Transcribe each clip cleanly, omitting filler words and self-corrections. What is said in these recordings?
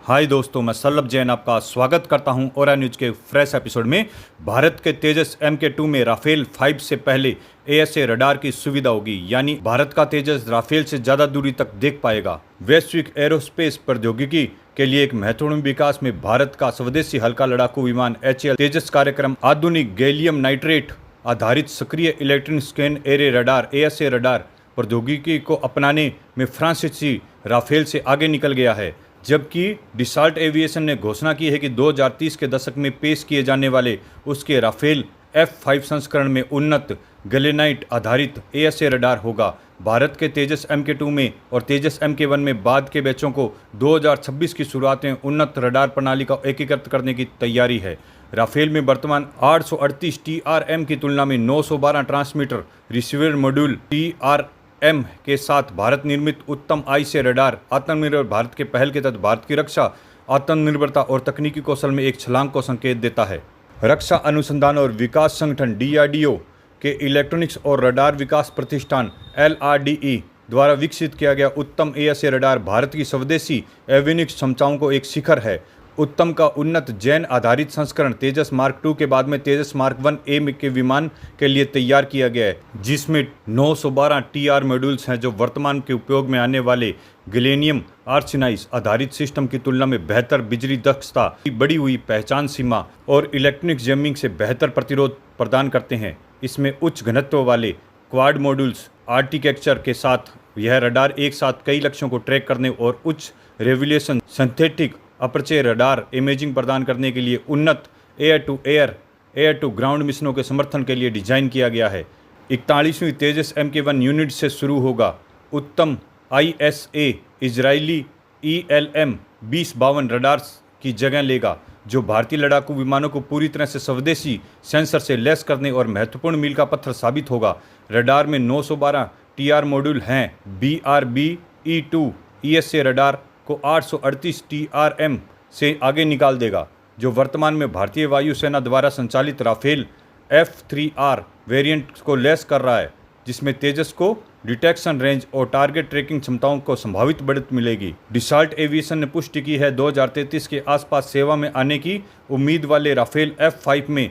हाय दोस्तों, मैं सल्लभ जैन आपका स्वागत करता हूं ओरा न्यूज के फ्रेश एपिसोड में। भारत के तेजस MK2 में राफेल 5 से पहले ASA रडार की सुविधा होगी, यानी भारत का तेजस राफेल से ज़्यादा दूरी तक देख पाएगा। वैश्विक एरोस्पेस प्रौद्योगिकी के लिए एक महत्वपूर्ण विकास में भारत का स्वदेशी हल्का लड़ाकू विमान HAL तेजस कार्यक्रम आधुनिक गैलियम नाइट्रेट आधारित सक्रिय electronic scan array radar ASA radar प्रौद्योगिकी को अपनाने में फ्रांसीसी राफेल से आगे निकल गया है। जबकि डिसॉल्ट एविएशन ने घोषणा की है कि 2030 के दशक में पेश किए जाने वाले उसके राफेल F5 संस्करण में उन्नत गैलेनाइट आधारित ASA रडार होगा। भारत के तेजस MK2 में और तेजस MK1 में बाद के बैचों को 2026 की शुरुआत में उन्नत रडार प्रणाली का एकीकृत करने की तैयारी है। राफेल में वर्तमान 838 TRM की तुलना में 912 ट्रांसमीटर रिसीवर मॉड्यूल TRM के साथ भारत निर्मित उत्तम ICA रडार आत्मनिर्भर भारत के पहल के तहत भारत की रक्षा आत्मनिर्भरता और तकनीकी कौशल में एक छलांग को संकेत देता है। रक्षा अनुसंधान और विकास संगठन DRDO के इलेक्ट्रॉनिक्स और रडार विकास प्रतिष्ठान LRDE द्वारा विकसित किया गया उत्तम ASA रडार भारत की स्वदेशी एवियोनिक्स क्षमताओं को एक शिखर है। उत्तम का उन्नत जैन आधारित संस्करण तेजस मार्क 2 के बाद में तेजस मार्क 1A के विमान के लिए तैयार किया गया है, जिसमें 912 TR मॉड्यूल्स हैं, जो वर्तमान के उपयोग में आने वाले गैलेनियम आर्सेनाइड आधारित सिस्टम की तुलना में बेहतर बिजली दक्षता, बढ़ी हुई पहचान सीमा और इलेक्ट्रॉनिक जैमिंग से बेहतर प्रतिरोध प्रदान करते हैं। इसमें उच्च घनत्व वाले क्वाड मॉड्यूल्स आर्किटेक्चर के साथ यह रडार एक साथ कई लक्ष्यों को ट्रैक करने और उच्च resolution synthetic aperture radar imaging प्रदान करने के लिए उन्नत air to air, air to ground मिशनों के समर्थन के लिए डिजाइन किया गया है। 41वीं तेजस MK1 यूनिट से शुरू होगा उत्तम ISA इजरायली ELM 2052 रडार्स की जगह लेगा, जो भारतीय लड़ाकू विमानों को पूरी तरह से स्वदेशी सेंसर से लैस करने और महत्वपूर्ण मील का पत्थर साबित होगा। रडार में 912 TR मॉड्यूल हैं। BRB-E2 ESA रडार को 838 TRM से आगे निकाल देगा, जो वर्तमान में भारतीय वायुसेना द्वारा संचालित राफेल F3R वेरिएंट को लैस कर रहा है, जिसमें तेजस को डिटेक्शन रेंज और टारगेट ट्रैकिंग क्षमताओं को संभावित बढ़त मिलेगी। डिसॉल्ट एविएशन ने पुष्टि की है 2033 के आसपास सेवा में आने की उम्मीद वाले राफेल F5 में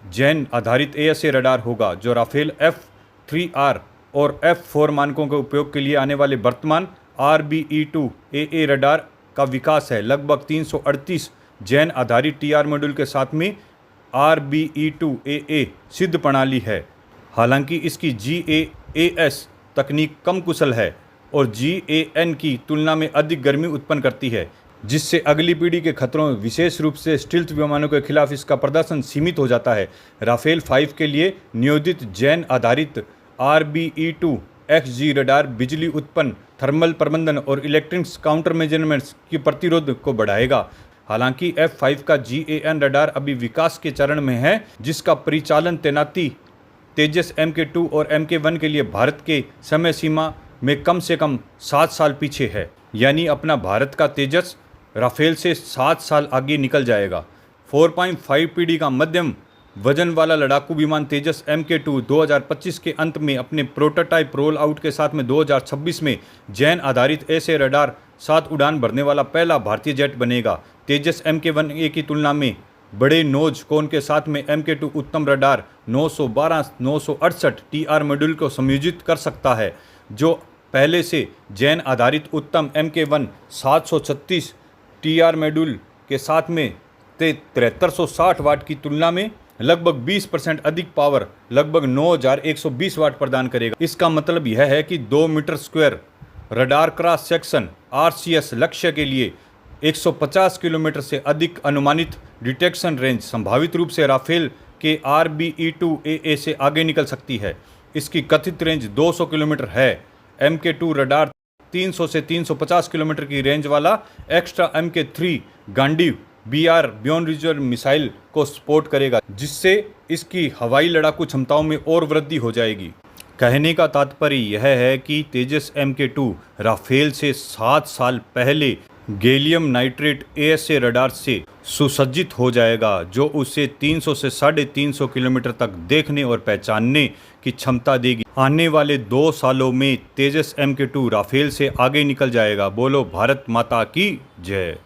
जैन आधारित ASA रडार होगा, जो राफेल F3R और F4 मानकों के उपयोग के लिए आने वाले वर्तमान RB-E2 AA रडार का विकास है। लगभग 338 जैन आधारित TR मॉड्यूल के साथ में RB-E2 AA सिद्ध प्रणाली है। हालांकि इसकी GAAS तकनीक कम कुशल है और GAN की तुलना में अधिक गर्मी उत्पन्न करती है, जिससे अगली पीढ़ी के खतरों, विशेष रूप से स्टील्थ विमानों के खिलाफ इसका प्रदर्शन सीमित हो जाता है। राफेल 5 के लिए नियोजित जैन आधारित RB-E2 XG रडार बिजली उत्पन्न, थर्मल प्रबंधन और इलेक्ट्रॉनिक्स काउंटर मेजरमेंट्स की प्रतिरोध को बढ़ाएगा। हालांकि F5 का GAN रडार अभी विकास के चरण में है, जिसका परिचालन तैनाती तेजस MK2 और MK1 के लिए भारत के समय सीमा में कम से कम 7 साल पीछे है, यानी अपना भारत का तेजस राफेल से 7 साल आगे निकल जाएगा। 4.5 पीढ़ी का मध्यम वजन वाला लड़ाकू विमान तेजस MK2 2025 के अंत में अपने प्रोटोटाइप रोल आउट के साथ में 2026 में जैन आधारित ASA रडार साथ उड़ान भरने वाला पहला भारतीय जेट बनेगा। तेजस MK1A की तुलना में बड़े नोज कोन के साथ में MK2 उत्तम रडार 912-968 TR मॉड्यूल को संयोजित कर सकता है, जो पहले से जैन आधारित उत्तम MK1 736 TR मॉड्यूल के साथ में 7360 वाट की तुलना में लगभग 20% अधिक पावर, लगभग 9120 वाट प्रदान करेगा। इसका मतलब यह है कि 2 metre square radar cross section RCS लक्ष्य के लिए 150 किलोमीटर से अधिक अनुमानित डिटेक्शन रेंज संभावित रूप से राफेल के RB-E2 AA से आगे निकल सकती है। इसकी कथित रेंज 200 किलोमीटर है। MK2 रडार 300 से 350 किलोमीटर की रेंज वाला Astra MK3 Gandiva BR beyond reserve missile को सपोर्ट करेगा, जिससे इसकी हवाई लड़ाकू क्षमताओं में और वृद्धि हो जाएगी। कहने का तात्पर्य यह है कि तेजस MK2 राफेल से 7 साल पहले गैलियम नाइट्रेट ASA रडार से सुसज्जित हो जाएगा, जो उसे 300 से 350 किलोमीटर तक देखने और पहचानने की क्षमता देगी। आने वाले 2 सालों में तेजस MK2 राफेल से आगे निकल जाएगा। बोलो भारत माता की जय।